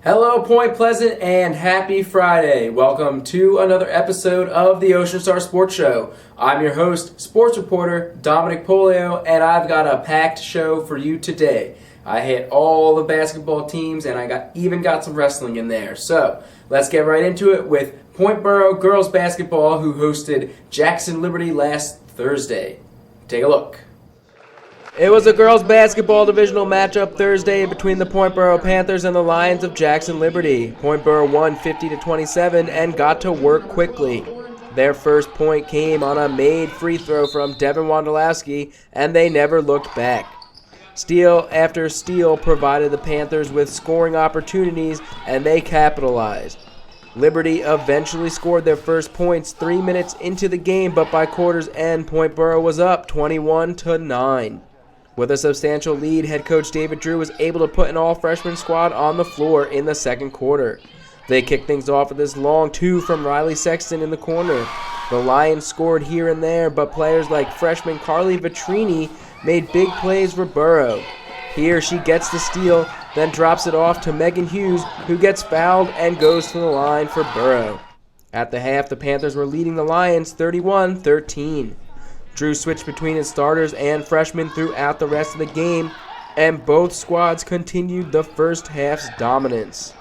Hello, Point Pleasant, and happy Friday. Welcome to another episode of the Ocean Star Sports Show. I'm your host, sports reporter Dominic Polio, and I've got a packed show for you today. I hit all the basketball teams, and I even got some wrestling in there. So, let's get right into it with Point Boro girls basketball, who hosted Jackson Liberty last Thursday. Take a look. It was a girls' basketball divisional matchup Thursday between the Point Boro Panthers and the Lions of Jackson Liberty. Point Boro won 50-27 and got to work quickly. Their first point came on a made free throw from Devin Wondolowski, and they never looked back. Steal after steal provided the Panthers with scoring opportunities, and they capitalized. Liberty eventually scored their first points 3 minutes into the game, but by quarter's end, Point Boro was up 21-9. With a substantial lead, head coach David Drew was able to put an all-freshman squad on the floor in the second quarter. They kicked things off with this long two from Riley Sexton in the corner. The Lions scored here and there, but players like freshman Carly Vitrini made big plays for Boro. Here she gets the steal, then drops it off to Megan Hughes, who gets fouled and goes to the line for Boro. At the half, the Panthers were leading the Lions 31-13. Drew switched between his starters and freshmen throughout the rest of the game, and both squads continued the first half's dominance.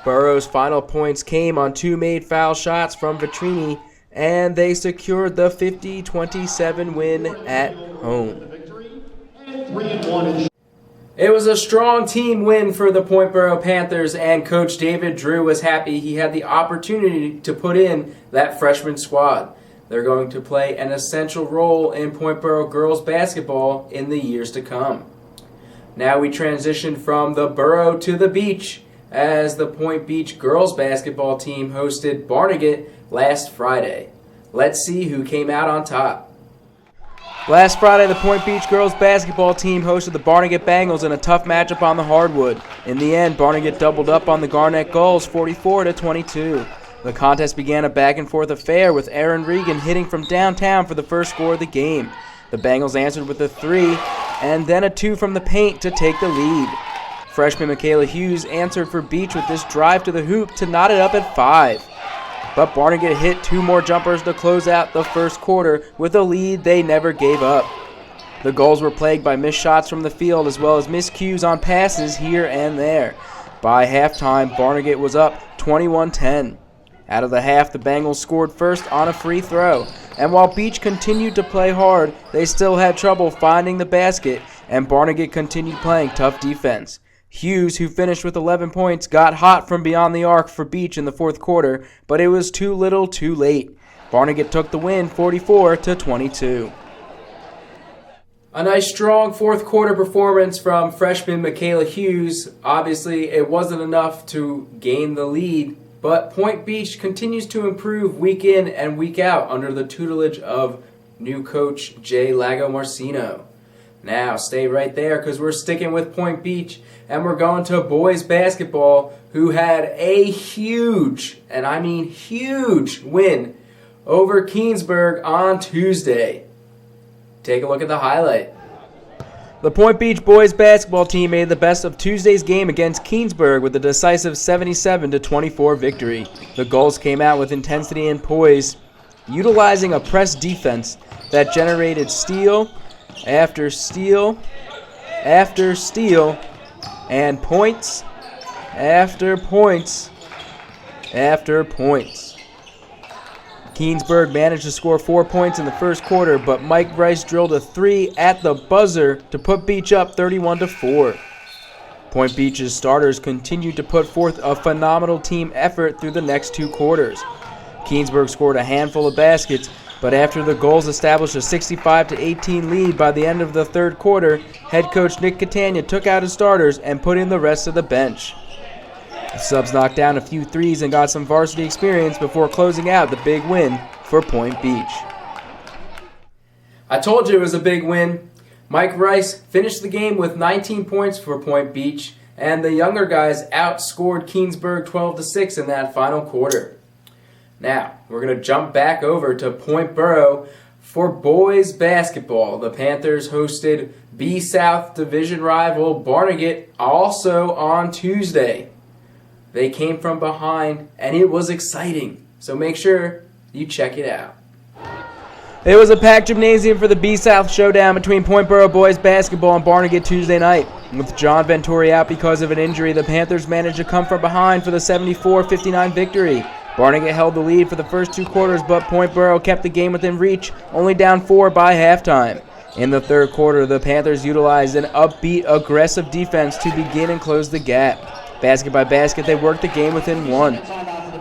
Boro's final points came on two made foul shots from Vitrini, and they secured the 50-27 win at home. It was a strong team win for the Point Boro Panthers, and Coach David Drew was happy he had the opportunity to put in that freshman squad. They're going to play an essential role in Point Boro girls basketball in the years to come. Now we transition from the Borough to the beach, as the Point Beach girls basketball team hosted Barnegat last Friday. Let's see who came out on top. Last Friday, the Point Beach girls basketball team hosted the Barnegat Bengals in a tough matchup on the hardwood. In the end, Barnegat doubled up on the Garnett Gulls 44-22. The contest began a back-and-forth affair with Aaron Regan hitting from downtown for the first score of the game. The Bengals answered with a three and then a two from the paint to take the lead. Freshman Michaela Hughes answered for Beach with this drive to the hoop to knot it up at 5. But Barnegat hit two more jumpers to close out the first quarter with a lead they never gave up. The Gulls were plagued by missed shots from the field as well as miscues on passes here and there. By halftime, Barnegat was up 21-10. Out of the half, the Bengals scored first on a free throw. And while Beach continued to play hard, they still had trouble finding the basket, and Barnegat continued playing tough defense. Hughes, who finished with 11 points, got hot from beyond the arc for Beach in the fourth quarter, but it was too little too late. Barnegat took the win 44-22. A nice strong fourth quarter performance from freshman Michaela Hughes. Obviously, it wasn't enough to gain the lead, but Point Beach continues to improve week in and week out under the tutelage of new coach Jay Lago-Marcino. Now, stay right there because we're sticking with Point Beach, and we're going to boys basketball, who had a huge, and I mean huge, win over Keensburg on Tuesday. Take a look at the highlight. The Point Beach boys basketball team made the best of Tuesday's game against Keensburg with a decisive 77-24 victory. The Gulls came out with intensity and poise, utilizing a press defense that generated steal after steal after steal and points after points after points. Keensburg managed to score 4 points in the first quarter, but Mike Rice drilled a three at the buzzer to put Beach up 31-4. Point Beach's starters continued to put forth a phenomenal team effort through the next two quarters. Keensburg scored a handful of baskets, but after the Gulls established a 65-18 lead by the end of the third quarter, head coach Nick Catania took out his starters and put in the rest of the bench. The subs knocked down a few threes and got some varsity experience before closing out the big win for Point Beach. I told you it was a big win. Mike Rice finished the game with 19 points for Point Beach, and the younger guys outscored Keensburg 12-6 in that final quarter. Now, we're going to jump back over to Point Boro For boys basketball, the Panthers hosted B South Division rival Barnegat also on Tuesday. They came from behind, and it was exciting, so make sure you check it out. It was a packed gymnasium for the B-South showdown between Point Boro boys basketball and Barnegat Tuesday night. With John Venturi out because of an injury, the Panthers managed to come from behind for the 74-59 victory. Barnegat held the lead for the first 2 quarters, but Point Boro kept the game within reach, only down 4 by halftime. In the third quarter, the Panthers utilized an upbeat, aggressive defense to begin and close the gap. Basket by basket, they worked the game within 1.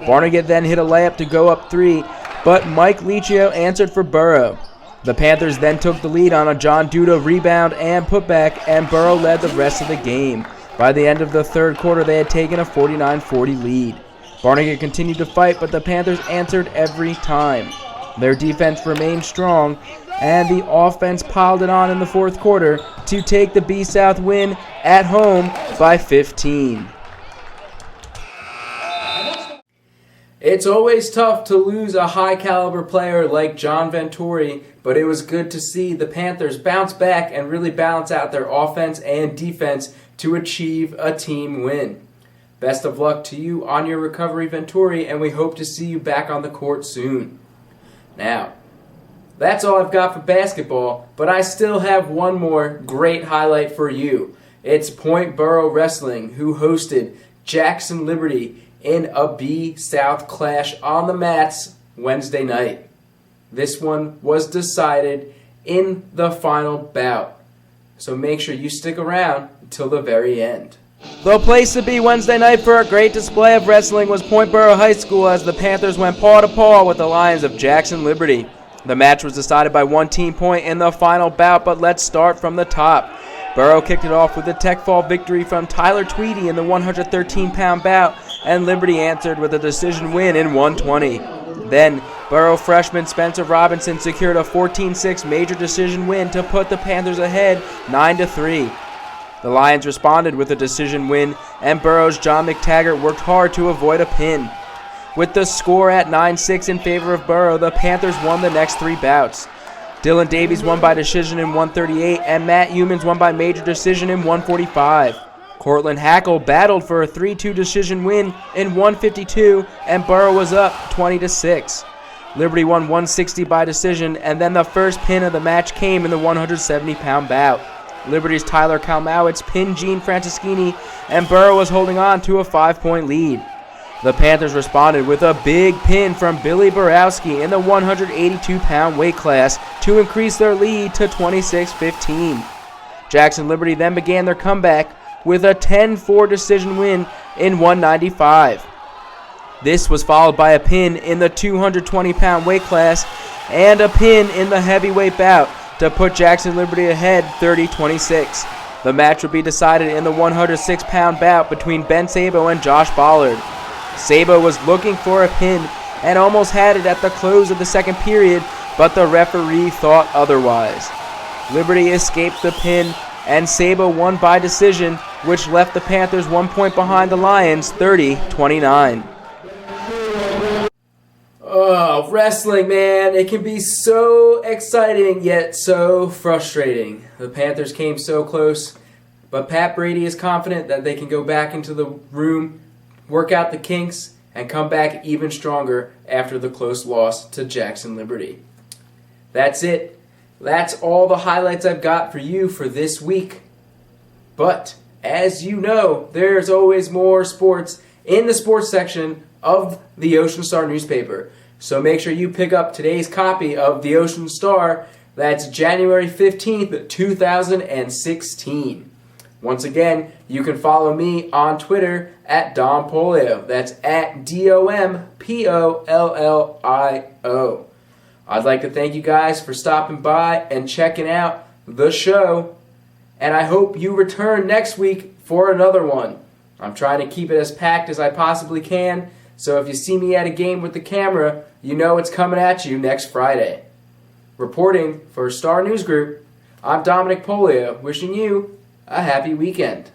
Barnegat then hit a layup to go up 3, but Mike Liccio answered for Boro. The Panthers then took the lead on a John Duda rebound and putback, and Boro led the rest of the game. By the end of the third quarter, they had taken a 49-40 lead. Barnegat continued to fight, but the Panthers answered every time. Their defense remained strong, and the offense piled it on in the fourth quarter to take the B-South win at home by 15. It's always tough to lose a high-caliber player like John Venturi, but it was good to see the Panthers bounce back and really balance out their offense and defense to achieve a team win. Best of luck to you on your recovery, Venturi, and we hope to see you back on the court soon. Now, that's all I've got for basketball, but I still have one more great highlight for you. It's Point Boro Wrestling, who hosted Jackson Liberty in a B-South clash on the mats Wednesday night. This one was decided in the final bout, so make sure you stick around until the very end. The place to be Wednesday night for a great display of wrestling was Point Boro High School as the Panthers went paw to paw with the Lions of Jackson Liberty. The match was decided by 1 team point in the final bout, but let's start from the top. Boro kicked it off with a tech fall victory from Tyler Tweedy in the 113-pound bout, and Liberty answered with a decision win in 120. Then, Boro freshman Spencer Robinson secured a 14-6 major decision win to put the Panthers ahead 9-3. The Lions responded with a decision win, and Boro's John McTaggart worked hard to avoid a pin. With the score at 9-6 in favor of Boro, the Panthers won the next 3 bouts. Dylan Davies won by decision in 138, and Matt Humans won by major decision in 145. Cortland Hackle battled for a 3-2 decision win in 152, and Boro was up 20-6. Liberty won 160 by decision, and then the first pin of the match came in the 170-pound bout. Liberty's Tyler Kalmowitz pinned Gene Franceschini, and Boro was holding on to a 5-point lead. The Panthers responded with a big pin from Billy Borowski in the 182-pound weight class to increase their lead to 26-15. Jackson Liberty then began their comeback with a 10-4 decision win in 195. This was followed by a pin in the 220-pound weight class and a pin in the heavyweight bout to put Jackson Liberty ahead 30-26. The match would be decided in the 106-pound bout between Ben Sabo and Josh Bollard. Sabo was looking for a pin and almost had it at the close of the second period, but the referee thought otherwise. Liberty escaped the pin, and Sabo won by decision, which left the Panthers 1 point behind the Lions, 30-29. Oh, wrestling, man. It can be so exciting, yet so frustrating. The Panthers came so close, but Pat Brady is confident that they can go back into the room, work out the kinks, and come back even stronger after the close loss to Jackson Liberty. That's it. That's all the highlights I've got for you for this week. But, as you know, there's always more sports in the sports section of the Ocean Star newspaper. So make sure you pick up today's copy of the Ocean Star. That's January 15th, 2016. Once again, you can follow me on Twitter at Dom Polio. That's at DOMPOLLIO. I'd like to thank you guys for stopping by and checking out the show. And I hope you return next week for another one. I'm trying to keep it as packed as I possibly can. So if you see me at a game with the camera, you know it's coming at you next Friday. Reporting for Star News Group, I'm Dominic Polio, wishing you a happy weekend.